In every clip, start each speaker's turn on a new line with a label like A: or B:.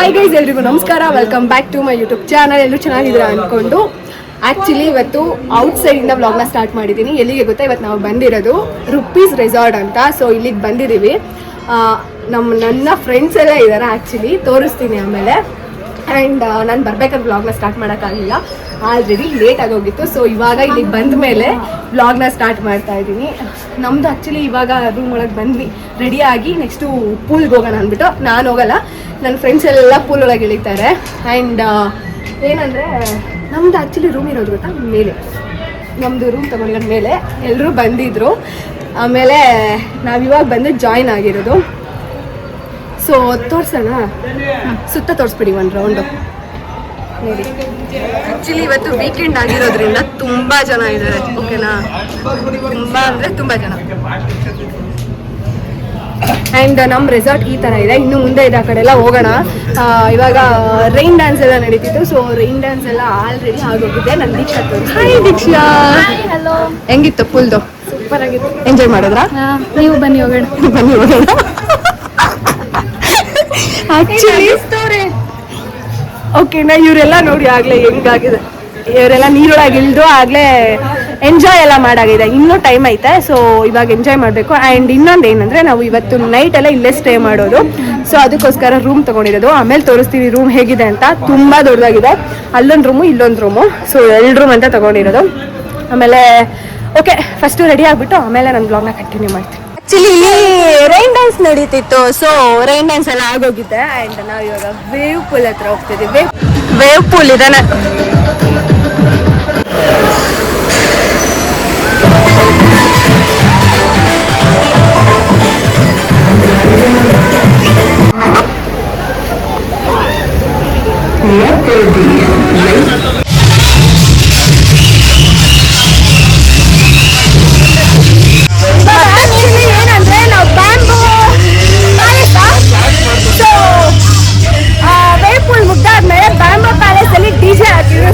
A: Hi guys, ಎಲ್ರಿಗೂ ನಮಸ್ಕಾರ. Welcome back to my YouTube channel. ಎಲ್ಲರೂ ಚೆನ್ನಾಗಿದ್ದೀರಾ ಅಂದ್ಕೊಂಡು ಆ್ಯಕ್ಚುಲಿ ಇವತ್ತು ಔಟ್ಸೈಡಿಂದ ವ್ಲಾಗ್ನ ಸ್ಟಾರ್ಟ್ ಮಾಡಿದ್ದೀನಿ. ಎಲ್ಲಿಗೆ ಗೊತ್ತಾ, ಇವತ್ತು ನಾವು ಬಂದಿರೋದು ರುಪೀಸ್ ರೆಸಾರ್ಟ್ ಅಂತ. ಸೊ ಇಲ್ಲಿಗೆ ಬಂದಿದ್ದೀವಿ. ನನ್ನ ಫ್ರೆಂಡ್ಸ್ ಎಲ್ಲ ಇದ್ದಾರೆ. ಆ್ಯಕ್ಚುಲಿ ತೋರಿಸ್ತೀನಿ ಆಮೇಲೆ. ಆ್ಯಂಡ್ ನಾನು ಬರ್ಬೇಕಾದ್ರೆ ವ್ಲಾಗ್ನ ಸ್ಟಾರ್ಟ್ ಮಾಡೋಕ್ಕಾಗಲಿಲ್ಲ, ಆಲ್ರೆಡಿ ಲೇಟ್ ಆಗೋಗಿತ್ತು. ಸೊ ಇವಾಗ ಇಲ್ಲಿಗೆ ಬಂದ ಮೇಲೆ ವ್ಲಾಗ್ನ ಸ್ಟಾರ್ಟ್ ಮಾಡ್ತಾ ಇದ್ದೀನಿ. ನಮ್ಮದು ಆ್ಯಕ್ಚುಲಿ ಇವಾಗ ರೂಮ್ ಒಳಗೆ ಬಂದ್ವಿ ರೆಡಿಯಾಗಿ. ನೆಕ್ಸ್ಟು ಪೂಲ್ಗೆ ಹೋಗೋಣ ಅಂದ್ಬಿಟ್ಟು. ನಾನು ಹೋಗಲ್ಲ, ನನ್ನ ಫ್ರೆಂಡ್ಸ್ ಎಲ್ಲ ಪೂಲ್ ಒಳಗೆ ಇಳಿತಾರೆ. ಆ್ಯಂಡ್ ಏನಂದರೆ ನಮ್ಮದು ಆ್ಯಕ್ಚುಲಿ ರೂಮ್ ಇರೋದು ಗೊತ್ತಾ ಮೇಲೆ, ನಮ್ಮದು ರೂಮ್ ತೊಗೊಂಡಿರೋದು ಮೇಲೆ. ಎಲ್ಲರೂ ಬಂದಿದ್ದರು. ಆಮೇಲೆ ನಾವಿವಾಗ ಬಂದು ಜಾಯಿನ್ ಆಗಿರೋದು. ಸೊ ತೋರಿಸೋಣ, ಸುತ್ತ ತೋರಿಸ್ಬಿಡಿ ಒಂದು ರೌಂಡು ನೋಡಿ. ಆ್ಯಕ್ಚುಲಿ ಇವತ್ತು ವೀಕೆಂಡ್ ಆಗಿರೋದ್ರಿಂದ ತುಂಬ ಜನ ಇದ್ದಾರೆ, ಓಕೆನಾ? ತುಂಬ ಅಂದರೆ ತುಂಬ ಜನ. ಆ್ಯಂಡ್ ನಮ್ಮ ರೆಸಾರ್ಟ್ ಈ ಥರ ಇದೆ. ಇನ್ನು ಮುಂದೆ ಇದೆ, ಆ ಕಡೆ ಎಲ್ಲ ಹೋಗೋಣ. ಇವಾಗ ರೈನ್ ಡ್ಯಾನ್ಸ್ ಎಲ್ಲ ನಡೀತಿತ್ತು. ಸೊ ರೈನ್ ಡ್ಯಾನ್ಸ್ ಎಲ್ಲ ಆಲ್ರೆಡಿ ಆಗೋಗಿದೆ. ನನ್ನ ದೀಕ್ಷಾ ತೋರಿಸಿ. ಹಾಯ್ ದೀಕ್ಷಾ. ಹಲೋ. ಹೆಂಗಿತ್ತು ಫುಲ್ದು? ಸೂಪರ್ ಆಗಿತ್ತು. ಎಂಜಾಯ್ ಮಾಡಿದ್ರಾ?
B: ನೀವು ಬನ್ನಿ ಹೋಗೋಣ.
A: ಬನ್ನಿ ಹೋಗೋಣ. ಆ್ಯಕ್ಚುಲಿ ಓಕೆನಾ, ಇವರೆಲ್ಲ ನೋಡಿ ಆಗಲೇ ಹೆಂಗಾಗಿದೆ. ಇವರೆಲ್ಲ ನೀರೊಳಗೆ ಇಳಿದು ಆಗಲೇ ಎಂಜಾಯ್ ಎಲ್ಲ ಮಾಡಾಗಿದೆ. ಇನ್ನೂ ಟೈಮ್ ಐತೆ. ಸೊ ಇವಾಗ ಎಂಜಾಯ್ ಮಾಡಬೇಕು. ಆ್ಯಂಡ್ ಇನ್ನೊಂದು ಏನಂದರೆ, ನಾವು ಇವತ್ತು ನೈಟ್ ಎಲ್ಲ ಇಲ್ಲೇ ಸ್ಟೇ ಮಾಡೋದು. ಸೊ ಅದಕ್ಕೋಸ್ಕರ ರೂಮ್ ತೊಗೊಂಡಿರೋದು. ಆಮೇಲೆ ತೋರಿಸ್ತೀವಿ ರೂಮ್ ಹೇಗಿದೆ ಅಂತ. ತುಂಬ ದೊಡ್ಡದಾಗಿದೆ. ಅಲ್ಲೊಂದು ರೂಮು, ಇಲ್ಲೊಂದು ರೂಮು. ಸೊ 2 ರೂಮ್ ಅಂತ ತೊಗೊಂಡಿರೋದು. ಆಮೇಲೆ ಓಕೆ, ಫಸ್ಟು ರೆಡಿ ಆಗಿಬಿಟ್ಟು ಆಮೇಲೆ ನನ್ನ ಬ್ಲಾಗ್ನ ಕಂಟಿನ್ಯೂ ಮಾಡ್ತೀನಿ. ಆ್ಯಕ್ಚುಲಿ ರೈನ್ ಡ್ಯಾನ್ಸ್ ನಡೀತಿತ್ತು. ಸೊ ರೈನ್ ಡ್ಯಾನ್ಸ್ ಎಲ್ಲ ಆಗೋಗಿದೆ. ಆ್ಯಂಡ್ ನಾವು ಇವಾಗ ವೇವ್ ಪೂಲ್ ಹತ್ರ ಹೋಗ್ತಿದ್ದೀವಿ. ವೇವ್ ಪೂಲ್ ಇದೆ.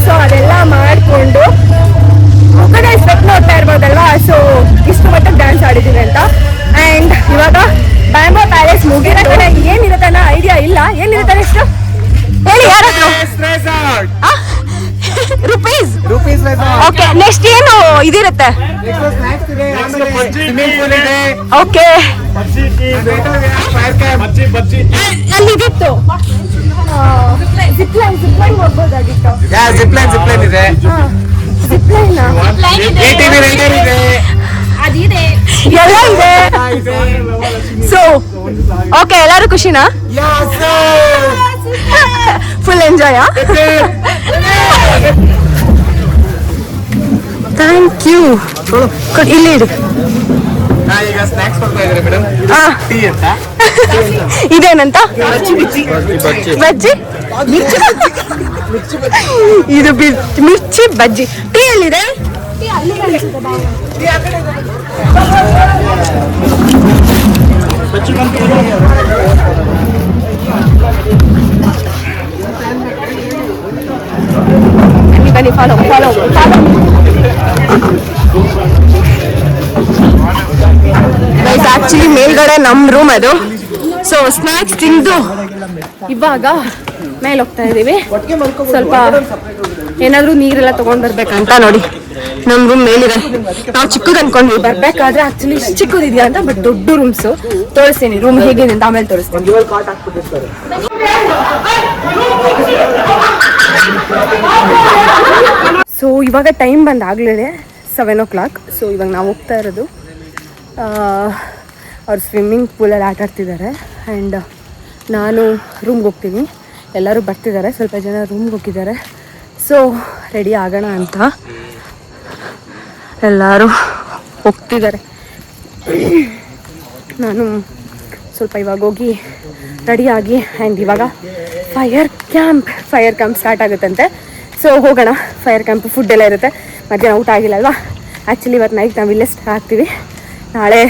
A: ಸೊ ಅದೆಲ್ಲ ಮಾಡಿಕೊಂಡು ಮುಖದ ಸ್ವೆಟ್ ನೋಡ್ತಾ ಇರ್ಬೋದಲ್ವಾ. ಸೊ ಇಷ್ಟು ಮಟ್ಟಿಗೆ ಡ್ಯಾನ್ಸ್ ಆಡಿದ್ದೀವಿ ಅಂತ. ಆ್ಯಂಡ್ ಇವಾಗ ಬ್ಯಾಂಬೋ ಪ್ಯಾಲೇಸ್ ಮುಗಿದ ಕಡೆ ಏನಿರುತ್ತೆ ಅನ್ನೋ ಐಡಿಯಾ ಇಲ್ಲ. ಏನಿರುತ್ತೆ ಎಷ್ಟು ಹೇಳಿ, ಯಾರಾದ್ರು? ರುಪೀಸ್. ಓಕೆ, ನೆಕ್ಸ್ಟ್ ಏನು ಇದಿರುತ್ತೆ? ಓಕೆ, ಅಲ್ಲಿ ಇದಿತ್ತು ಜಿಪ್ಲೈನ್ ಹೋಗ್ಬೋದಾಗಿತ್ತು.
C: ಜಿಪ್ಲೈನ್ ಇದೆ.
A: ಎಲ್ಲ ಇದೆ. ಸೊ ಓಕೆ, ಎಲ್ಲರೂ ಖುಷಿನಾ? Full enjoy. Thank you. ಇಲ್ಲಿ ಇಡು.
C: ಈಗ ಸ್ನಾಕ್ಸ್ ಕೊಡ್ತಾ ಇದ್ದಾರೆ ಮೇಡಮ್. ಟೀ ಅಂತ
A: ಇದೇನಂತ? ಬಜ್ಜಿ. ಇದು ಮಿರ್ಚಿ ಬಜ್ಜಿ. ಟೀ ಎಲ್ಲಿದೆ? ಬನ್ನಿ, ಫಾಲೋ. ಆಕ್ಚುಲಿ ಮೇಲ್ಗಡೆ ನಮ್ಮ ರೂಮ್ ಅದು. ಸೊ ಸ್ನಾಕ್ಸ್ ತಿಂದು ಇವಾಗ ಮೇಲೆ ಹೋಗ್ತಾ ಇದ್ದೀವಿ. ಸ್ವಲ್ಪ ಏನಾದರೂ ನೀರೆಲ್ಲ ತೊಗೊಂಡು ಬರ್ಬೇಕಂತ. ನೋಡಿ ನಮ್ಮ ರೂಮ್ ಮೇಲಿದೆ. ನಾವು ಚಿಕ್ಕದು ಅನ್ಕೊಂಡ್ವಿ ಬರ್ಬೇಕಾದ್ರೆ. ಆಕ್ಚುಲಿ ಚಿಕ್ಕದಿದೆಯಾ ಅಂತ, ಬಟ್ ದೊಡ್ಡ ರೂಮ್ಸು. ತೋರಿಸ್ತೀನಿ ರೂಮ್ ಹೇಗಿದೆ ಅಂತ ಆಮೇಲೆ ತೋರಿಸ್ತೀನಿ. ಸೊ ಇವಾಗ ಟೈಮ್ ಬಂದಾಗಲೇ 7 o'clock. ಸೊ ಇವಾಗ ನಾವು ಹೋಗ್ತಾ ಇರೋದು, ಅವ್ರು ಸ್ವಿಮ್ಮಿಂಗ್ ಪೂಲಲ್ಲಿ ಆಟ ಆಡ್ತಿದ್ದಾರೆ. ಆ್ಯಂಡ್ ನಾನು ರೂಮ್ಗೆ ಹೋಗ್ತೀನಿ. ಎಲ್ಲರೂ ಬರ್ತಿದ್ದಾರೆ, ಸ್ವಲ್ಪ ಜನ ರೂಮ್ಗೆ ಹೋಗಿದ್ದಾರೆ. ಸೊ ರೆಡಿ ಆಗೋಣ ಅಂತ ಎಲ್ಲರೂ ಹೋಗ್ತಿದ್ದಾರೆ. ನಾನು ಸ್ವಲ್ಪ ಇವಾಗ ಹೋಗಿ ರೆಡಿಯಾಗಿ. ಆ್ಯಂಡ್ ಇವಾಗ ಫೈರ್ ಕ್ಯಾಂಪ್ ಸ್ಟಾರ್ಟ್ ಆಗುತ್ತಂತೆ. ಸೊ ಹೋಗೋಣ. ಫೈರ್ ಕ್ಯಾಂಪ್ ಫುಡ್ ಎಲ್ಲ ಇರುತ್ತೆ. ಮಧ್ಯಾಹ್ನ ಊಟ ಆಗಿಲ್ಲ ಅಲ್ವಾ? ಆ್ಯಕ್ಚುಲಿ ಇವತ್ತು ನೈಟ್ ನಾವು ಇಲ್ಲೇ ಆಗ್ತೀವಿ. ನಾಳೆ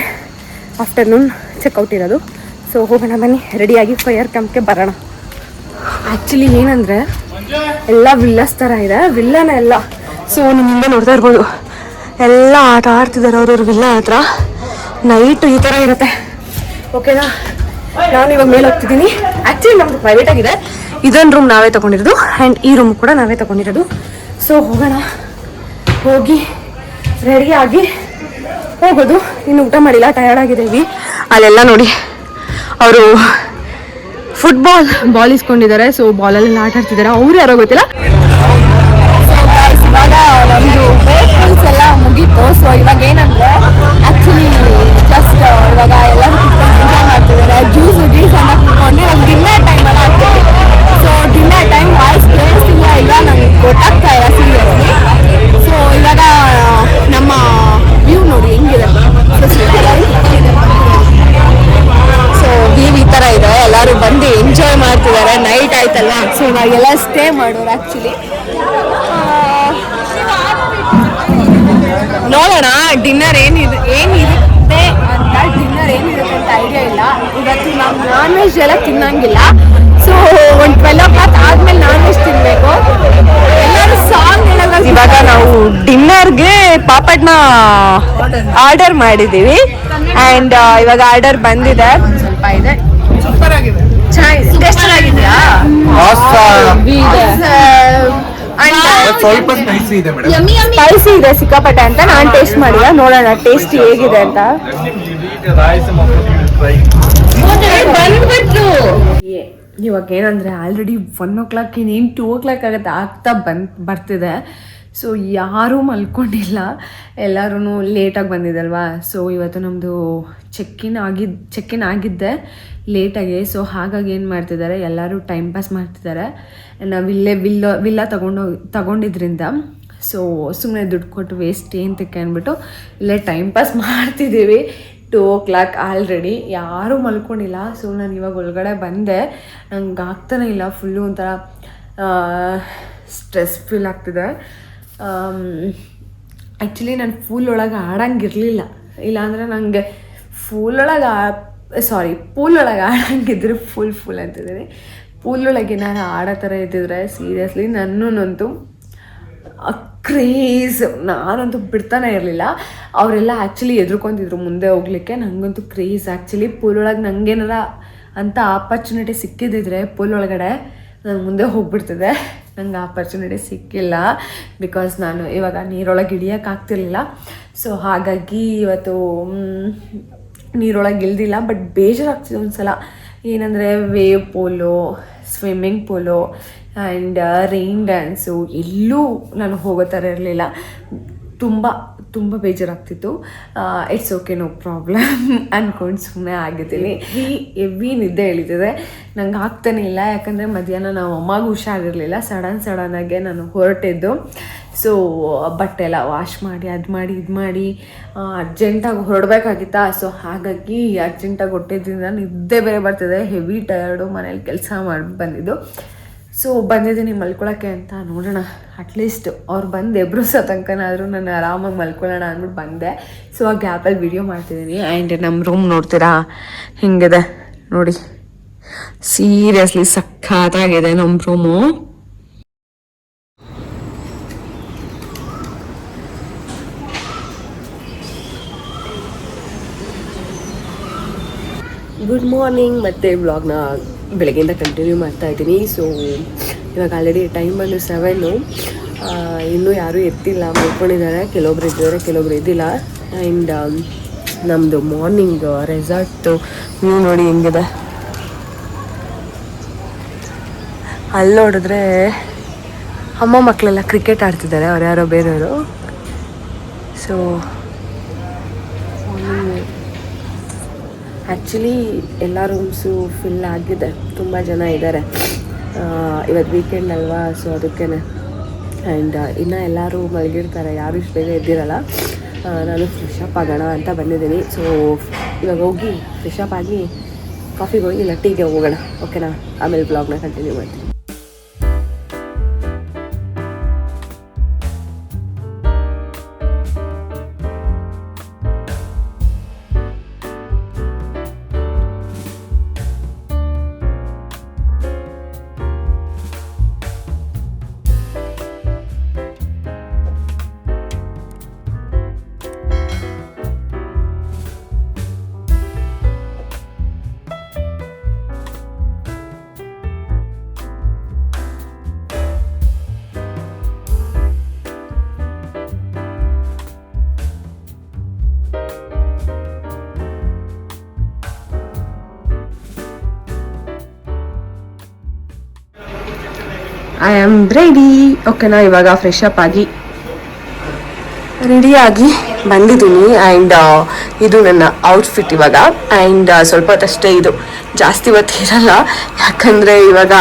A: ಆಫ್ಟರ್ನೂನ್ ಚೆಕ್ಔಟ್ ಇರೋದು. ಸೊ ಹೋಗೋಣ ಬನ್ನಿ, ರೆಡಿಯಾಗಿ ಫೈರ್ ಕ್ಯಾಂಪ್ಗೆ ಬರೋಣ. ಆ್ಯಕ್ಚುಲಿ ಏನಂದರೆ ಎಲ್ಲ ವಿಲ್ಲಸ್ ಥರ ಇದೆ, ವಿಲ್ಲನೇ ಎಲ್ಲ. ಸೊ ನಿಮ್ಮ ಮುಂದೆ ನೋಡ್ತಾ ಇರ್ಬೋದು, ಎಲ್ಲ ಆಟ ಆಡ್ತಿದ್ದಾರೆ ಅವ್ರವ್ರ ವಿಲ್ಲ ಹತ್ರ. ನೈಟು ಈ ಥರ ಇರುತ್ತೆ, ಓಕೆನಾ? ನಾನು ಇವಾಗ ಮೇಲೆ ಹೋಗ್ತಿದ್ದೀನಿ. ಆ್ಯಕ್ಚುಲಿ ನಮ್ಮದು ಪ್ರೈವೇಟ್ ಆಗಿದೆ.
B: ಇದೊಂದು ರೂಮ್ ನಾವೇ ತಗೊಂಡಿರೋದು ಆ್ಯಂಡ್ ಈ ರೂಮ್ ಕೂಡ ನಾವೇ ತಗೊಂಡಿರೋದು. ಸೊ ಹೋಗೋಣ, ಹೋಗಿ ರೆಡಿ ಆಗಿ ಹೋಗೋದು. ಇನ್ನು ಊಟ ಮಾಡಿಲ್ಲ, ಟಯರ್ಡ್ ಆಗಿದ್ದೀವಿ. ಅಲ್ಲೆಲ್ಲ ನೋಡಿ ಅವರು ಬಾಲ್ ಇಸ್ಕೊಂಡಿದ್ದಾರೆ. ಸೊ ಬಾಲಲ್ಲಿ ಆಟ ಆಡ್ತಿದ್ದಾರೆ. ಅವ್ರು ಯಾರೋ ಗೊತ್ತಿಲ್ಲ. ಇವಾಗ ನಮ್ಮದು ವೇಫಲ್ಸ್ ಎಲ್ಲ ಮುಗೀತು. ಸೊ ಇವಾಗ ಏನಂದರೆ ಆ್ಯಕ್ಚುಲಿ ಜಸ್ಟ್ ಇವಾಗ ಎಲ್ಲರೂ ಕುತ್ಕೊಂಡು ಎಂಜಾಯ್ ಮಾಡ್ತಿದ್ದಾರೆ. ಜ್ಯೂಸ್ ಅಂತ ಕುತ್ಕೊಂಡು ಇವಾಗ ಡಿನ್ನರ್ ಟೈಮಲ್ಲಿ ಆಗ್ತೀವಿ. ಸೊ ಡಿನ್ನರ್ ಟೈಮ್ ವಾಯ್ಸ್ ಕೇಳಿಸ್ತಿಲ್ಲ, ಈಗ ನನಗೆ ಗೊತ್ತಾಗ್ತಾ ಇಲ್ಲ ಸೀರಿಯಸ್ಲಿ. ಸೊ ಇವಾಗ ನಮ್ಮ ವ್ಯೂ ನೋಡಿ ಹೆಂಗಿದೆ. ಸೊ ವ್ಯೂ ಈ ಥರ ಇದೆ. ಎಲ್ಲರೂ ಬಂದು ಎಂಜಾಯ್ ಮಾಡ್ತಿದ್ದಾರೆ. ನೈಟ್ ಆಯ್ತಲ್ಲ, ಸೊ ನಾವೆಲ್ಲ ಸ್ಟೇ ಮಾಡೋರು ಆ್ಯಕ್ಚುಲಿ. ನೋಡೋಣ ಡಿನ್ನರ್ ಏನಿರುತ್ತೆ ಅಂತ. ಡಿನ್ನರ್ ಏನಿರುತ್ತೆ ಅಂತ ಐಡಿಯಾ ಇಲ್ಲ. ಇವತ್ತು ನಾವು ನಾನ್ ವೆಜ್ ಎಲ್ಲ ತಿನ್ನಂಗಿಲ್ಲ. ಸೊ ಒಂದು 12 o'clock ಆದ್ಮೇಲೆ ನಾನ್ ವೆಜ್ ತಿನ್ಬೇಕು. ಎಲ್ಲರೂ ಸಾಂಗ್ ಹೇಳೋದಾಗ ಇವಾಗ ನಾವು ಡಿನ್ನರ್ಗೆ ಪಾಪಡ್ನ ಆರ್ಡರ್ ಮಾಡಿದ್ದೀವಿ ಆ್ಯಂಡ್ ಇವಾಗ ಆರ್ಡರ್ ಬಂದಿದೆ. ಸ್ವಲ್ಪ ಇದೆ,
C: ಸೂಪರ್ ಆಗಿದೆ.
B: ಚೆನ್ನಾಗಿದೆಯಾ?
C: ಸ್ವಲ್ಪ ಸ್ಪೈಸಿ ಇದೆ ಮೇಡಮ್.
B: ಸ್ಪೈಸಿ ಇದೆ ಸಿಕ್ಕಾಪಟ್ಟೆ ಅಂತ ನಾನು ಟೇಸ್ಟ್ ಮಾಡಿಲ್ಲ. ನೋಡೋಣ ಟೇಸ್ಟ್ ಹೇಗಿದೆ ಅಂತ. ಇವಾಗ ಏನಂದರೆ ಆಲ್ರೆಡಿ 1 o'clock ಇನ್ನೇನು 2 o'clock ಆಗುತ್ತೆ, ಆಗ್ತಾ ಬರ್ತಿದೆ. ಸೊ ಯಾರೂ ಮಲ್ಕೊಂಡಿಲ್ಲ, ಎಲ್ಲರೂ ಲೇಟಾಗಿ ಬಂದಿದ್ದಲ್ವಾ. ಸೊ ಇವತ್ತು ನಮ್ಮದು ಚೆಕ್ಕಿನ್ ಆಗಿದ್ದೆ ಲೇಟಾಗಿ. ಸೊ ಹಾಗಾಗಿ ಏನು ಮಾಡ್ತಿದ್ದಾರೆ, ಎಲ್ಲರೂ ಟೈಮ್ ಪಾಸ್ ಮಾಡ್ತಿದ್ದಾರೆ. ನಾವು ಇಲ್ಲೇ ವಿಲ್ಲ ತಗೊಂಡಿದ್ರಿಂದ ಸೊ ಸುಮ್ಮನೆ ದುಡ್ಡು ಕೊಟ್ಟು ವೇಸ್ಟ್ ಏನಂತಕ್ಕೆ ಅಂದ್ಬಿಟ್ಟು ಇಲ್ಲೇ ಟೈಮ್ ಪಾಸ್ ಮಾಡ್ತಿದ್ದೀವಿ. 2 o'clock ಆಲ್ರೆಡಿ, ಯಾರೂ ಮಲ್ಕೊಂಡಿಲ್ಲ. ಸೊ ನಾನು ಇವಾಗ ಒಳಗಡೆ ಬಂದೆ. ನಂಗೆ ಆಗ್ತಾನೆ ಇಲ್ಲ, ಫುಲ್ಲು ಒಂಥರ ಸ್ಟ್ರೆಸ್ ಫೀಲ್ ಆಗ್ತಿದೆ. ಆ್ಯಕ್ಚುಲಿ ನಾನು ಒಳಗೆ ಆಡಂಗಿರಲಿಲ್ಲ. ಇಲ್ಲಾಂದರೆ ನನಗೆ ಪೂಲೊಳಗೆ ಆಡಂಗಿದ್ರೆ ಫುಲ್ ಅಂತಿದ್ದೀನಿ. ಪೂಲೊಳಗೆ ನಾನು ಆಡೋ ಥರ ಇದ್ದಿದ್ರೆ ಸೀರಿಯಸ್ಲಿ ನನ್ನಂತೂ ಕ್ರೇಜ್, ನಾನಂತೂ ಬಿಡ್ತಾನೆ ಇರಲಿಲ್ಲ. ಅವರೆಲ್ಲ ಆ್ಯಕ್ಚುಲಿ ಎದ್ರುಕೊಂತಿದ್ರು ಮುಂದೆ ಹೋಗ್ಲಿಕ್ಕೆ. ನನಗಂತೂ ಕ್ರೇಜ್ ಆ್ಯಕ್ಚುಲಿ. ಪೂಲೊಳಗೆ ನನಗೇನಾರ ಅಂತ ಆಪರ್ಚುನಿಟಿ ಸಿಕ್ಕಿದ್ದಿದ್ರೆ ಪೂಲ್ ಒಳಗಡೆ ನಾನು ಮುಂದೆ ಹೋಗ್ಬಿಡ್ತಿದ್ದೆ. ನಂಗೆ ಆಪರ್ಚುನಿಟಿ ಸಿಕ್ಕಿಲ್ಲ ಬಿಕಾಸ್ ನಾನು ಇವಾಗ ನೀರೊಳಗೆ ಇಳಿಯೋಕ್ಕಾಗ್ತಿರ್ಲಿಲ್ಲ. ಸೊ ಹಾಗಾಗಿ ಇವತ್ತು ನೀರೊಳಗೆ ಇಳ್ದಿಲ್ಲ. ಬಟ್ ಬೇಜಾರಾಗ್ತಿದೆ ಒಂದು ಸಲ. ಏನಂದರೆ wave pool, swimming pool and rain dance ಎಲ್ಲೂ ನಾನು ಹೋಗೋ ಥರ ಇರಲಿಲ್ಲ. ತುಂಬ ಬೇಜಾರಾಗ್ತಿತ್ತು. ಇಟ್ಸ್ ಓಕೆ, ನೋ ಪ್ರಾಬ್ಲಮ್ ಅಂದ್ಕೊಂಡು ಸುಮ್ಮನೆ ಆಗಿದ್ದೀನಿ. ಹೆವಿ ನಿದ್ದೆ ಎಳೀತಿದೆ, ನಂಗೆ ಆಗ್ತಾನೆ ಇಲ್ಲ. ಯಾಕಂದರೆ ಮಧ್ಯಾಹ್ನ ನಾವು ಅಮ್ಮಾಗೂ ಹುಷಾರಿರಲಿಲ್ಲ. ಸಡನ್ನಾಗೆ ನಾನು ಹೊರಟಿದ್ದು. ಸೊ ಬಟ್ಟೆ ಎಲ್ಲ ವಾಶ್ ಮಾಡಿ ಇದು ಮಾಡಿ ಅರ್ಜೆಂಟಾಗಿ ಹೊರಡಬೇಕಾಗಿತ್ತಾ. ಸೊ ಹಾಗಾಗಿ ಅರ್ಜೆಂಟಾಗಿ ಹೊಟ್ಟಿದ್ದರಿಂದ ನಿದ್ದೆ ಬೇರೆ ಬರ್ತಿದೆ. ಹೆವಿ ಟಯರ್ಡು, ಮನೇಲಿ ಕೆಲಸ ಮಾಡಿ ಬಂದಿದ್ದು. ಸೊ ಬಂದಿದ್ದೀನಿ ಮಲ್ಕೊಳ್ಳೋಕ್ಕೆ ಅಂತ. ನೋಡೋಣ, ಅಟ್ಲೀಸ್ಟ್ ಅವ್ರು ಬಂದು ಎಬ್ರಿಸೋ ತನಕನಾದರೂ ನಾನು ಆರಾಮಾಗಿ ಮಲ್ಕೊಳ್ಳೋಣ ಅಂದ್ಬಿಟ್ಟು ಬಂದೆ. ಸೊ ಆ ಗ್ಯಾಪಲ್ಲಿ ವಿಡಿಯೋ ಮಾಡ್ತಿದ್ದೀನಿ. ಆ್ಯಂಡ್ ನಮ್ಮ ರೂಮ್ ನೋಡ್ತೀರಾ ಹಿಂಗಿದೆ ನೋಡಿ, ಸೀರಿಯಸ್ಲಿ ಸಖತ್ತಾಗಿದೆ ನಮ್ಮ ರೂಮು. Good morning. ಮತ್ತು ವ್ಲಾಗ್ನ ಬೆಳಗ್ಗೆಯಿಂದ ಕಂಟಿನ್ಯೂ ಮಾಡ್ತಾಯಿದ್ದೀನಿ. ಸೊ ಇವಾಗ ಆಲ್ರೆಡಿ ಟೈಮ್ ಬಂದು 7. ಇನ್ನೂ ಯಾರೂ ಎತ್ತಿಲ್ಲ, ಮಲ್ಕೊಂಡಿದ್ದಾರೆ. ಕೆಲವೊಬ್ರು ಇದ್ದಿದ್ದಾರೆ, ಕೆಲವೊಬ್ರು ಇದ್ದಿಲ್ಲ. ಆ್ಯಂಡ್ ನಮ್ಮದು ಮಾರ್ನಿಂಗ್ ರೆಸಾರ್ಟು ವ್ಯೂ ನೋಡಿ ಹೆಂಗಿದೆ. ಅಲ್ಲಿ ನೋಡಿದ್ರೆ ಅಮ್ಮ ಮಕ್ಕಳೆಲ್ಲ ಕ್ರಿಕೆಟ್ ಆಡ್ತಿದ್ದಾರೆ, ಅವ್ರು ಯಾರೋ ಬೇರೆಯವರು. ಸೊ ಆ್ಯಕ್ಚುಲಿ ಎಲ್ಲ ರೂಮ್ಸು ಫಿಲ್ ಆಗಿದೆ, ತುಂಬ ಜನ ಇದ್ದಾರೆ. ಇವತ್ತು ವೀಕೆಂಡ್ ಅಲ್ವಾ, ಸೊ ಅದಕ್ಕೇ. ಆ್ಯಂಡ್ ಇನ್ನು ಎಲ್ಲರೂ ಮಲಗಿರ್ತಾರೆ, ಯಾರು ಇಷ್ಟು ಬೇಗ ಎದ್ದಿರಲ್ಲ. ನಾನು ಫ್ರೆಶ್ ಅಪ್ ಆಗೋಣ ಅಂತ ಬಂದಿದ್ದೀನಿ. ಸೊ ಇವಾಗ ಹೋಗಿ ಫ್ರೆಶ್ ಅಪ್ ಆಗಿ ಕಾಫಿಗೆ ಹೋಗಿ ಇಲ್ಲ ಟೀಗೆ ಹೋಗೋಣ, ಓಕೆನಾ? ಆಮೇಲೆ ಬ್ಲಾಗ್ನ ಕಂಟಿನ್ಯೂ ಮಾಡ್ತೀನಿ.
A: I am ready. ಓಕೆನಾ, ಇವಾಗ ಫ್ರೆಶ್ ಅಪ್ ಆಗಿ ರೆಡಿಯಾಗಿ ಬಂದಿದ್ದೀನಿ. ಆ್ಯಂಡ್ ಇದು ನನ್ನ ಔಟ್ಫಿಟ್ ಇವಾಗ. ಆ್ಯಂಡ್ ಸ್ವಲ್ಪ ಹೊತ್ತಷ್ಟೇ, ಇದು ಜಾಸ್ತಿ ಹೊತ್ತು ಇರಲ್ಲ, ಯಾಕಂದರೆ ಇವಾಗ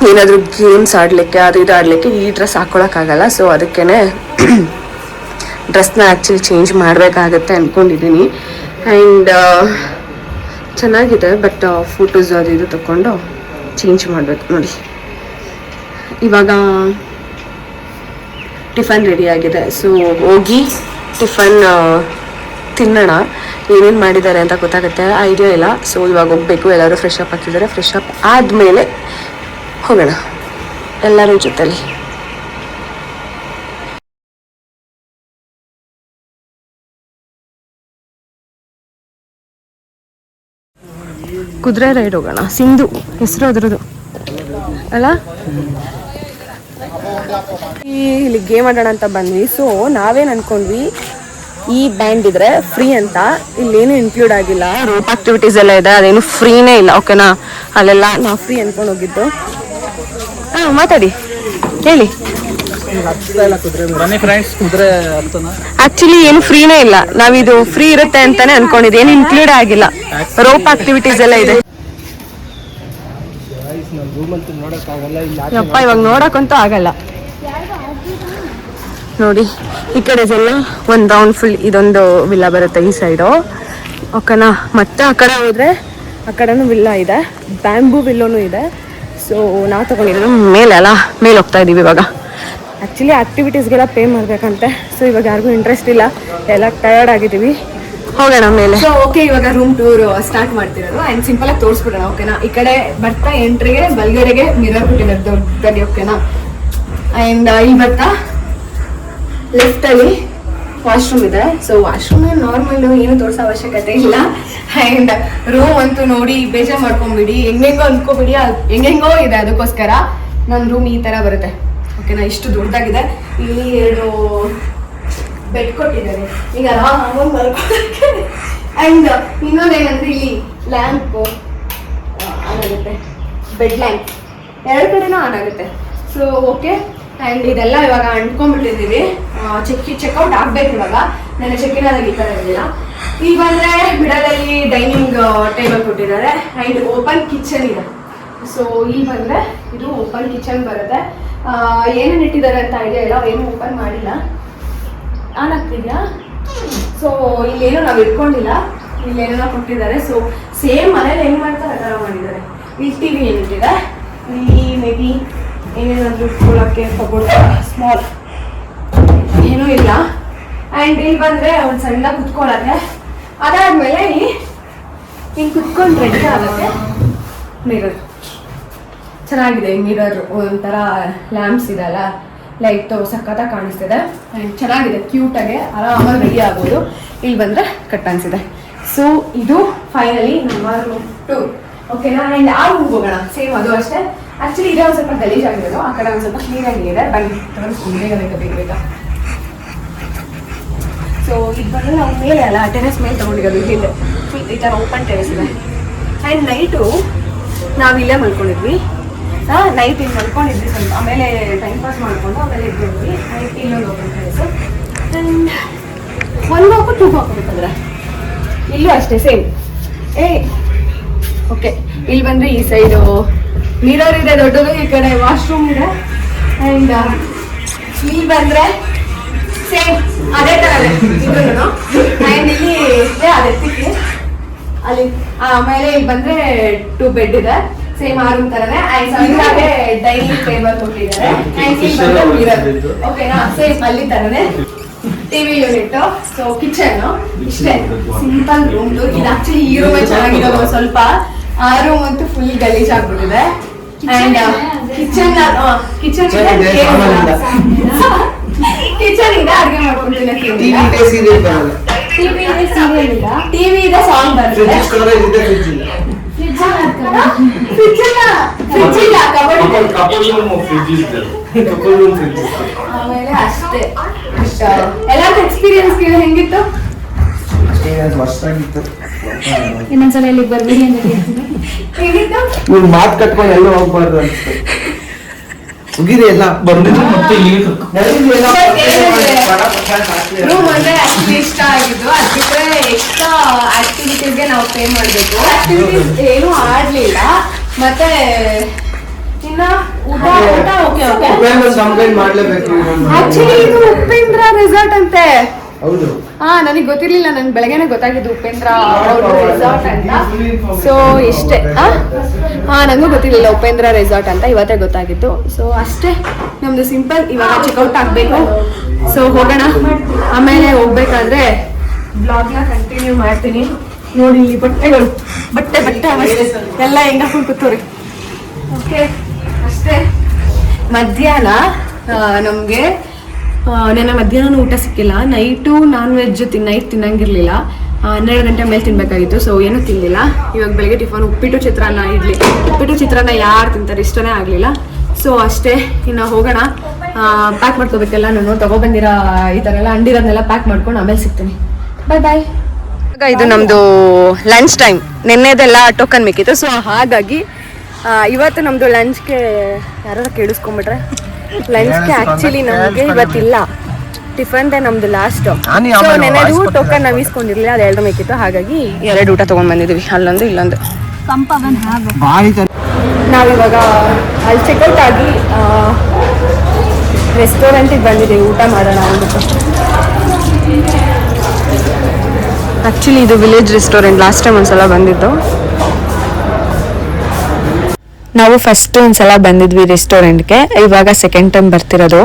A: ಏನಾದರೂ ಗೇಮ್ಸ್ ಆಡಲಿಕ್ಕೆ ಅದು ಇದು ಆಡಲಿಕ್ಕೆ ಈ ಡ್ರೆಸ್ ಹಾಕ್ಕೊಳಕ್ಕಾಗಲ್ಲ. ಸೊ ಅದಕ್ಕೇ ಡ್ರೆಸ್ನ ಆ್ಯಕ್ಚುಲಿ ಚೇಂಜ್ ಮಾಡಬೇಕಾಗತ್ತೆ ಅಂದ್ಕೊಂಡಿದ್ದೀನಿ. ಆ್ಯಂಡ್ ಚೆನ್ನಾಗಿದೆ, ಬಟ್ ಫೋಟೋಸ್ ಅದು ಇದು ತಗೊಂಡು ಚೇಂಜ್ ಮಾಡಬೇಕು ನೋಡಿ. ಇವಾಗ ಟಿಫನ್ ರೆಡಿ ಆಗಿದೆ, ಸೊ ಹೋಗಿ ಟಿಫನ್ ತಿನ್ನೋಣ. ಏನೇನು ಮಾಡಿದ್ದಾರೆ ಅಂತ ಗೊತ್ತಾಗುತ್ತೆ, ಐಡಿಯಾ ಇಲ್ಲ. ಸೊ ಇವಾಗ ಹೋಗಬೇಕು, ಎಲ್ಲರೂ ಫ್ರೆಶ್ ಅಪ್ ಆಗ್ತಿದ್ದಾರೆ. ಫ್ರೆಶ್ ಅಪ್ ಆದಮೇಲೆ ಹೋಗೋಣ ಎಲ್ಲರೂ ಜೊತೆಲಿ. ಕುದುರೆ ರೈಡ್ ಹೋಗೋಣ. ಸಿಂಧು ಹೆಸರು ಅದ್ರದ್ದು ಅಲ್ಲ. ಇಲ್ಲಿ ಗೇಮ್ ಆಡೋಣ ಅಂತ ಬಂದ್ವಿ. ಸೊ ನಾವೇನು ಅನ್ಕೊಂಡ್ವಿ, ಈ ಬ್ಯಾಂಡ್ ಇದ್ರೆ ಫ್ರೀ ಅಂತ. ಇಲ್ಲೇನು ಇನ್ಕ್ಲೂಡ್ ಆಗಿಲ್ಲ, ರೋಪ್ ಆಕ್ಟಿವಿಟೀಸ್ ಎಲ್ಲ ಇದೆ, ಅದೇನು ಫ್ರೀನೇ ಇಲ್ಲ. ಓಕೆನಾ, ಅಲ್ಲೆಲ್ಲ ನಾವು ಫ್ರೀ ಅನ್ಕೊಂಡು ಹೋಗಿದ್ದು. ಹಾಂ, ಮಾತಾಡಿ, ಹೇಳಿ. ಆಕ್ಚುಲಿ ಏನು ಫ್ರೀನೇ ಇಲ್ಲ, ನಾವಿದು ಫ್ರೀ ಇರುತ್ತೆ ಅಂತಾನೆ ಅನ್ಕೊಂಡಿದ್ವಿ, ಏನು ಇನ್ಕ್ಲೂಡ್ ಆಗಿಲ್ಲ. ರೋಪ್ ಆಕ್ಟಿವಿಟೀಸ್ ಎಲ್ಲ ಇದೆ. ಯಪ್ಪ, ಇವಾಗ ನೋಡಕ್ಕಂತೂ ಆಗಲ್ಲ ನೋಡಿ. ಈ ಕಡೆ ಎಲ್ಲ ಒಂದು ರೌಂಡ್ ಫುಲ್ ಇದೊಂದು ವಿಲ್ಲ ಬರುತ್ತೆ ಈ ಸೈಡು. ಓಕೆನಾ, ಮತ್ತೆ ಆ ಕಡೆ ಹೋದ್ರೆ ಆ ಕಡೆನೂ ವಿಲ್ಲ ಇದೆ, ಬ್ಯಾಂಬೂ ವಿಲ್ಲೋನು ಇದೆ. ಸೊ ನಾವು ತಗೊಂಡಿದ್ದು ಮೇಲೆ ಅಲ್ಲ, ಮೇಲೆ ಹೋಗ್ತಾ ಇದ್ದೀವಿ ಇವಾಗ. ಆ್ಯಕ್ಚುಲಿ ಆ್ಯಕ್ಟಿವಿಟೀಸ್ಗೆಲ್ಲ ಪೇ ಮಾಡಬೇಕಂತೆ. ಸೊ ಇವಾಗ ಯಾರಿಗೂ ಇಂಟ್ರೆಸ್ಟ್ ಇಲ್ಲ, ಎಲ್ಲ ಟಯರ್ಡ್ ಆಗಿದ್ದೀವಿ, ಹೋಗೋಣ ಮೇಲೆ. ಸೊ ಓಕೆ, ಇವಾಗ ರೂಮ್ ಟೂರ್ ಸ್ಟಾರ್ಟ್ ಮಾಡ್ತಿರೋದು. ಆ್ಯಂಡ್ ಸಿಂಪಲ್ ಆಗಿ ತೋರಿಸ್ಬಿಡೋಣ. ಓಕೆನಾ, ಈ ಕಡೆ ಬರ್ತಾ ಎಂಟ್ರಿಗೆ ಬಲ್ಗಡೆಗೆ ಮಿರರ್ ಕೊಟ್ಟಿದ್ದಾರೆ ದೊಡ್ಡದಾಗಿ. ಓಕೆನಾ, ಆ್ಯಂಡ್ ಇಲ್ಲಿ ಬರ್ತಾ ಲೆಫ್ಟ್ ಅಲ್ಲಿ ವಾಶ್ರೂಮ್ ಇದೆ. ಸೊ ವಾಶ್ರೂಮ್ ನಾರ್ಮಲ್, ಏನು ತೋರಿಸೋ ಅವಶ್ಯಕತೆ ಇಲ್ಲ. ಆ್ಯಂಡ್ ರೂಮ್ ಅಂತೂ ನೋಡಿ ಬೇಜಾರು ಮಾಡ್ಕೊಂಬಿಡಿ, ಹೆಂಗೆಂಗೋ ಅಂದ್ಕೊಬಿಡಿ, ಹೆಂಗೆಂಗೋ ಇದೆ. ಅದಕ್ಕೋಸ್ಕರ ನನ್ನ ರೂಮ್ ಈ ಥರ ಬರುತ್ತೆ. ಓಕೆನಾ, ಇಷ್ಟು ದೊಡ್ಡದಾಗಿದೆ. ಇಲ್ಲಿ 2 ಬೆಡ್ ಕೊಟ್ಟಿದ್ದಾರೆ, ಈಗ ಆರಾಮಾಗಿ ಮಲ್ಕೊಳ್ಳೋಕ್ಕೆ. ಆ್ಯಂಡ್ ಇನ್ನೊಂದೇನಂದ್ರೆ ಇಲ್ಲಿ ಲ್ಯಾಂಪ್ ಆನ್ ಆಗುತ್ತೆ, ಬೆಡ್ ಲ್ಯಾಂಪ್ 2 ಕಡೆನೂ ಆನ್ ಆಗುತ್ತೆ. So okay. ಆ್ಯಂಡ್ ಇದೆಲ್ಲ ಇವಾಗ ಅಂಟ್ಕೊಂಡ್ಬಿಟ್ಟಿದ್ದೀವಿ. ಚೆಕ್ಔಟ್ ಆಗಬೇಕು ಇವಾಗ. ನನ್ನ ಚೆಕ್ಕಿನ್ ಆದಾಗ ಈ ಥರ ಇರಲಿಲ್ಲ. ಈಗ ಬಂದರೆ ಮಿಡಲಲ್ಲಿ ಡೈನಿಂಗ್ ಟೇಬಲ್ ಕೊಟ್ಟಿದ್ದಾರೆ. ಆ್ಯಂಡ್ ಓಪನ್ ಕಿಚನ್ ಇದೆ. ಸೊ ಇಲ್ಲಿ ಬಂದರೆ ಇದು ಓಪನ್ ಕಿಚನ್ ಬರುತ್ತೆ. ಏನೇನು ಇಟ್ಟಿದ್ದಾರೆ ಅಂತ ಐಡಿಯಾ ಇಲ್ಲ, ಏನು ಓಪನ್ ಮಾಡಿಲ್ಲ. ಆನ್ ಆಗ್ತಿದ್ಯಾ? ಸೊ ಇಲ್ಲೇನು ನಾವು ಇಟ್ಕೊಂಡಿಲ್ಲ, ಇಲ್ಲೇನೋ ಕೊಟ್ಟಿದ್ದಾರೆ. ಸೊ ಸೇಮ್ ಮನೇಲಿ ಹೆಂಗೆ ಮಾಡ್ತಾರೆ ಆ ಥರ ಮಾಡಿದ್ದಾರೆ. ಇಲ್ಲಿ ಟಿ ವಿ ಏನಿಟ್ಟಿದೆ, ಇಲ್ಲಿ ಮೇ ಬಿ ಏನೇನಾದರೂ ಇಟ್ಕೊಳ್ಳೋಕ್ಕೆ ತಗೊಳ್ಳೋ ಸ್ಮಾಲ್ ಏನೂ ಇಲ್ಲ. ಆ್ಯಂಡ್ ಇಲ್ಲಿ ಬಂದರೆ ಒಂದು ಸಣ್ಣ ಕುತ್ಕೊಳ್ಳೋಕ್ಕೆ. ಅದಾದಮೇಲೆ ಹಿಂಗೆ ಕುತ್ಕೊಂಡು ರೆಡಿ ಆಗುತ್ತೆ. ಮಿರರ್ ಚೆನ್ನಾಗಿದೆ, ಮಿರರ್ ಒಂಥರ ಲ್ಯಾಂಪ್ಸ್ ಇದೆಲ್ಲ, ಲೈಟ್ ಸಖತ್ತಾಗಿ ಕಾಣಿಸ್ತಿದೆ. ಆ್ಯಂಡ್ ಚೆನ್ನಾಗಿದೆ, ಕ್ಯೂಟಾಗೆ ಆರಾಮಾಗಿ ರೆಡಿ ಆಗ್ಬೋದು. ಇಲ್ಲಿ ಬಂದರೆ ಕಟ್ ಅನಿಸಿದೆ. ಸೊ ಇದು ಫೈನಲಿ ನಮ್ಮ ರೂಮ್ ಟೂರ್. ಓಕೆನಾ, ಆ್ಯಂಡ್ ಆ ರೂಮ್ಗೆ ಹೋಗೋಣ. ಸೇಮ್ ಅದು ಅಷ್ಟೇ. ಆ್ಯಕ್ಚುಲಿ ಇದೇ ಒಂದು ಸ್ವಲ್ಪ ಗಲೀಜಾಗಿರೋದು, ಆ ಕಡೆ ಒಂದು ಸ್ವಲ್ಪ ಕ್ಲೀನಾಗಿದೆ. ಬನ್ನಿ ಬೇಗ. ಸೊ ಇದು ಬಂದರೆ ನಾವು ಮೇಲೆ ಅಲ್ಲ, ಟೆರೆಸ್ ಮೇಲೆ ತೊಗೊಂಡಿರೋದು. ಇಲ್ಲಿ ಫುಲ್ ಈ ಥರ ಓಪನ್ ಟೆರೆಸ್ ಇದೆ. ಆ್ಯಂಡ್ ನೈಟು ನಾವು ಇಲ್ಲೇ ಮಲ್ಕೊಂಡಿದ್ವಿ. ನೈಟ್ ಇಲ್ಲಿ ಮಲ್ಕೊಂಡಿದ್ವಿ ಸ್ವಲ್ಪ, ಆಮೇಲೆ ಟೈಮ್ ಪಾಸ್ ಮಾಡಿಕೊಂಡು ಆಮೇಲೆ ಇದ್ದಿದ್ವಿ. ನೈಟ್ ಇಲ್ಲೊಂದು ಓಪನ್ ಟೆರೆಸು. ಆ್ಯಂಡ್ 1 ಹಾಕು 2 ಹಾಕೋಬೇಕಂದ್ರೆ ಇಲ್ಲೂ ಅಷ್ಟೇ ಸೇಮ್. ಓಕೆ, ಇಲ್ಲಿ ಬಂದರೆ ಈ ಸೈಡು ಮಿರರ್ ಇದೆ ದೊಡ್ಡದು, ಈ ಕಡೆ ವಾಶ್ರೂಮ್ ಇದೆ. ಆ್ಯಂಡ್ ಇಲ್ಲಿ ಬಂದರೆ ಸೇಮ್ ಅದೇ ಥರ ಇದನ್ನು. ಆ್ಯಂಡ್ ಇಲ್ಲಿ ಅದೇ ತಿಕ್ಕಿ ಅಲ್ಲಿ. ಆಮೇಲೆ ಇಲ್ಲಿ ಬಂದರೆ 2 ಬೆಡ್ ಇದೆ, ಸೇಮ್ ಆ ರೂಮ್ ಥರನೇ. ಆ್ಯಂಡ್ ಡೈನಿಂಗ್ ಟೇಬಲ್ ಕೊಟ್ಟಿದ್ದಾರೆ. ಆ್ಯಂಡ್ ಇಲ್ಲಿ ಬಂದರೆ ಮಿರರ್. ಓಕೆನಾ, ಸೇಮ್ ಅಲ್ಲಿ ಥರನೇ. TV unit. ಸೊ ಕಿಚನ್ ಇಷ್ಟೇ, ಸಿಂಪಲ್ ರೂಮ್ ಟೂರ್. ಇದು ಆಕ್ಚುಲಿ ಈ ರೂಮೇ ಚೆನ್ನಾಗಿರೋದು ಸ್ವಲ್ಪ, ಆ ರೂಮ್ ಅಂತೂ ಫುಲ್ ಗಲೀಜ್ ಆಗ್ಬಿಟ್ಟಿದೆ. ಅಂಡ್ ಕಿಚನ್ ಇದೆ, ಅಡುಗೆ ಮಾಡ್ಕೊಂತೀನಿ. ಟಿವಿ ಇದೆ, ಸಾಂಗ್ ಬರ್ತದೆ. ಫ್ರಿಡ್ಜ್ ಇಲ್ಲ, ಕಬೋರ್ಡ್. ಆಮೇಲೆ ಅಷ್ಟೇ. ಎಲ್ಲಾರ್ದು ಎಕ್ಸ್ಪೀರಿಯನ್ಸ್ ಹೆಂಗಿತ್ತು? ಇನ್ನೊಂದ್ಸಲ ಇಲ್ಲಿಗೆ ಬರ್ಬೇಡಿ ಅಂತ ಹೇಳ್ತೀನಿ.
C: ಮಾತು ಕಟ್ಕೊಂಡು ಎಲ್ಲ ಹೋಗ್ಬಾರ್ದು ಅನ್ಸುತ್ತೆ.
D: ಮುಗಿರಿ ಎಲ್ಲ ಬಂದಿದ್ರು ಮತ್ತೆ
A: ರೂಮ್ ಅಂದ್ರೆ ಆಕ್ಚುಲಿ ಇಷ್ಟ ಆಗಿದ್ದು, ಅದ್ ಬಿಟ್ರೆ ಎಕ್ಸ್ಟ್ರಾ ಆಕ್ಟಿವಿಟೀಸ್ಗೆ ನಾವು ಪೇ ಮಾಡಬೇಕು. ಆಕ್ಟಿವಿಟೀಸ್ ಏನು ಆಡ್ಲಿಲ್ಲ. ಮತ್ತೆ ಇನ್ನ ಊಟ ಓಕೆ
D: ಕಂಪ್ಲೇಂಟ್ ಮಾಡ್ಲೇಬೇಕು.
A: ಆಕ್ಚುಲಿ ಇದು ಉಪೇಂದ್ರ ರೆಸಾರ್ಟ್ ಅಂತೆ.
D: ಹೌದು.
A: ನನಗೆ ಗೊತ್ತಿರ್ಲಿಲ್ಲ, ನನ್ ಬೆಳಗ್ಗೆನೆ ಗೊತ್ತಾಗಿದ್ದು ಉಪೇಂದ್ರ ರೆಸಾರ್ಟ್ ಅಂತ. ಸೊ ಇಷ್ಟೇ. ನನಗೂ ಗೊತ್ತಿರ್ಲಿಲ್ಲ ಉಪೇಂದ್ರ ರೆಸಾರ್ಟ್ ಅಂತ, ಇವತ್ತೇ ಗೊತ್ತಾಗಿತ್ತು. ಸೊ ಅಷ್ಟೇ ನಮ್ದು ಸಿಂಪಲ್. ಇವಾಗ ಚೆಕ್ಔಟ್ ಆಗ್ಬೇಕು. ಸೊ ಹೋಗೋಣ. ಆಮೇಲೆ ಹೋಗ್ಬೇಕಾದ್ರೆ ಬ್ಲಾಗ್ನ ಕಂಟಿನ್ಯೂ ಮಾಡ್ತೀನಿ. ನೋಡಿ ಇಲ್ಲಿ ಬಟ್ಟೆಗಳು, ಬಟ್ಟೆ ಅವಶ್ಯ ಎಲ್ಲ ಹೆಂಗ ಹಾಕೊಂಡು ಕೂತವ್ರಿ. ಓಕೆ ಅಷ್ಟೇ. ಮಧ್ಯಾಹ್ನ ನಮ್ಗೆ ನೆನ್ನೆ ಮಧ್ಯಾಹ್ನ ಊಟ ಸಿಕ್ಕಿಲ್ಲ. ನೈಟು ನಾನ್ ವೆಜ್ ನೈಟ್ ತಿನ್ನಂಗಿರ್ಲಿಲ್ಲ. 12 ಗಂಟೆ ಮೇಲೆ ತಿನ್ಬೇಕಾಗಿತ್ತು. ಸೊ ಏನೂ ತಿನ್ಲಿಲ್ಲ. ಇವಾಗ ಬೆಳಗ್ಗೆ ಟಿಫನ್ ಉಪ್ಪಿಟ್ಟು ಚಿತ್ರಾನ್ನ ಇಡ್ಲಿ. ಉಪ್ಪಿಟ್ಟು ಚಿತ್ರಾನ್ನ ಯಾರು ತಿಂತಾರೆ, ಇಷ್ಟನೇ ಆಗಲಿಲ್ಲ. ಸೊ ಅಷ್ಟೇ. ಇನ್ನು ಹೋಗೋಣ. ಪ್ಯಾಕ್ ಮಾಡ್ಕೋಬೇಕೆಲ್ಲ. ನಾನು ತಗೊಬಂದಿರೋ ಈ ಥರ ಎಲ್ಲ ಅಂಡಿರೋದನ್ನೆಲ್ಲ ಪ್ಯಾಕ್ ಮಾಡ್ಕೊಂಡು ಆಮೇಲೆ ಸಿಗ್ತೀನಿ. ಬಾಯ್. ಇದು ನಮ್ಮದು ಲಂಚ್ ಟೈಮ್. ನಿನ್ನೆದೆಲ್ಲ ಟೋಕನ್ ಬೇಕಿತ್ತು. ಸೊ ಹಾಗಾಗಿ ಇವತ್ತು ನಮ್ಮದು ಲಂಚ್ಗೆ ಯಾರು ಕೇಳಿಸ್ಕೊಂಬಿಟ್ರೆ, ಲಂಚ್ಗೆ ಆಕ್ಚುಲಿ ನಮಗೆ ಇವತ್ತಿಲ್ಲ. ಟಿಫನ್ದೇ ನಮ್ದು ಲಾಸ್ಟ್. ಸೊ ನೆನೆದು ಟೋಕನ್ ನಾವು ಇಸ್ಕೊಂಡಿರ್ಲಿಲ್ಲ, ಅದು 2 ಬೇಕಿತ್ತು. ಹಾಗಾಗಿ 2 ಊಟ ತೊಗೊಂಡ್ ಬಂದಿದ್ವಿ, ಅಲ್ಲೊಂದು ಇಲ್ಲೊಂದು. ನಾವಿವಾಗ ಅಲ್ಲಿ ಚೆಕ್ಔಟ್ ಆಗಿ ರೆಸ್ಟೋರೆಂಟಿಗೆ ಬಂದಿದ್ದೀವಿ ಊಟ ಮಾಡೋಣ ಅಂದ್ಬಿಟ್ಟು. ಆ್ಯಕ್ಚುಲಿ ಇದು ವಿಲೇಜ್ ರೆಸ್ಟೋರೆಂಟ್. ಲಾಸ್ಟ್ ಟೈಮ್ ಒಂದ್ಸಲ ಬಂದಿದ್ದು.
B: ನಾವು ಫಸ್ಟ್ ಒಂದ್ಸಲ ಬಂದಿದ್ವಿ ರೆಸ್ಟೋರೆಂಟ್ಗೆ, ಇವಾಗ ಸೆಕೆಂಡ್ ಟೈಮ್ ಬರ್ತಿರೋದು.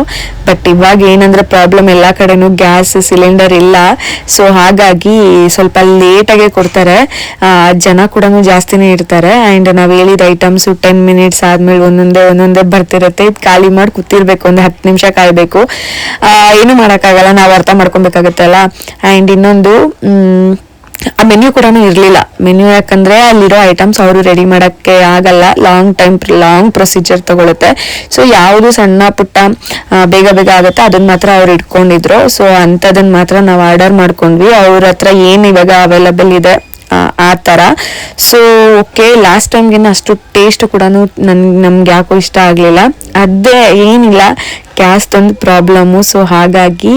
B: ಬಟ್ ಇವಾಗ ಏನಂದ್ರೆ ಪ್ರಾಬ್ಲಮ್, ಎಲ್ಲ ಕಡೆನೂ ಗ್ಯಾಸ್ ಸಿಲಿಂಡರ್ ಇಲ್ಲ. ಸೊ ಹಾಗಾಗಿ ಸ್ವಲ್ಪ ಲೇಟಾಗೆ ಕೊಡ್ತಾರೆ. ಜನ ಕೂಡ ಜಾಸ್ತಿನೇ ಇರ್ತಾರೆ. ಆ್ಯಂಡ್ ನಾವು ಹೇಳಿದ ಐಟಮ್ಸು 10 ಮಿನಿಟ್ಸ್ ಆದ್ಮೇಲೆ ಒಂದೊಂದೇ ಬರ್ತಿರುತ್ತೆ. ಇದು ಖಾಲಿ ಮಾಡಿ ಕೂತಿರ್ಬೇಕು, ಒಂದು 10 ನಿಮಿಷ ಕಾಯಬೇಕು. ಏನು ಮಾಡೋಕ್ಕಾಗಲ್ಲ, ನಾವು ಅರ್ಥ ಮಾಡ್ಕೊಬೇಕಾಗತ್ತಲ್ಲ. ಆ್ಯಂಡ್ ಇನ್ನೊಂದು ಆ ಮೆನ್ಯೂ ಕೂಡ ಇರಲಿಲ್ಲ. ಮೆನ್ಯೂ ಯಾಕಂದ್ರೆ ಅಲ್ಲಿರೋ ಐಟಮ್ಸ್ ಅವರು ರೆಡಿ ಮಾಡೋಕ್ಕೆ ಆಗಲ್ಲ, ಲಾಂಗ್ ಪ್ರೊಸೀಜರ್ ತಗೊಳುತ್ತೆ. ಸೊ ಯಾವುದು ಸಣ್ಣ ಪುಟ್ಟ ಬೇಗ ಆಗುತ್ತೆ ಅದನ್ನ ಮಾತ್ರ ಅವ್ರು ಇಟ್ಕೊಂಡಿದ್ರು. ಸೊ ಅಂಥದನ್ನ ಮಾತ್ರ ನಾವು ಆರ್ಡರ್ ಮಾಡ್ಕೊಂಡ್ವಿ. ಅವ್ರ ಹತ್ರ ಏನು ಇವಾಗ ಅವೈಲಬಲ್ ಇದೆ ಆ ಥರ. ಸೊ ಓಕೆ, ಲಾಸ್ಟ್ ಟೈಮ್ಗಿನ್ನ ಅಷ್ಟು ಟೇಸ್ಟ್ ಕೂಡ ನಮ್ಗೆ ಯಾಕೋ ಇಷ್ಟ ಆಗಲಿಲ್ಲ. ಅದೇ ಏನಿಲ್ಲ, ಗ್ಯಾಸ್ದೊಂದು ಪ್ರಾಬ್ಲಮ್ಮು. ಸೊ ಹಾಗಾಗಿ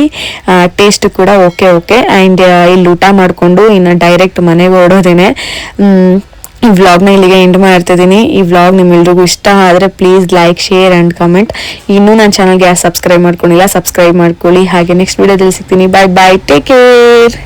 B: ಟೇಸ್ಟ್ ಕೂಡ ಓಕೆ. ಆ್ಯಂಡ್ ಇಲ್ಲಿ ಊಟ ಮಾಡಿಕೊಂಡು ಇನ್ನು ಡೈರೆಕ್ಟ್ ಮನೆಗೆ ಹೊರಡೋದೇನೆ. ಈ ವ್ಲಾಗ್ನ ಇಲ್ಲಿಗೆ ಎಂಡ್ ಮಾಡ್ತಿದ್ದೀನಿ. ಈ ವ್ಲಾಗ್ ನಿಮ್ಮೆಲ್ರಿಗೂ ಇಷ್ಟ ಆದರೆ please like, share and comment. ಇನ್ನೂ ನನ್ನ ಚಾನಲ್ಗೆ ಸಬ್ಸ್ಕ್ರೈಬ್ ಮಾಡ್ಕೊಂಡಿಲ್ಲ, ಸಬ್ಸ್ಕ್ರೈಬ್ ಮಾಡ್ಕೊಳ್ಳಿ. ಹಾಗೆ ನೆಕ್ಸ್ಟ್ ವಿಡಿಯೋದಲ್ಲಿ ಸಿಗ್ತೀನಿ. ಬಾಯ್, ಟೇಕ್ ಕೇರ್.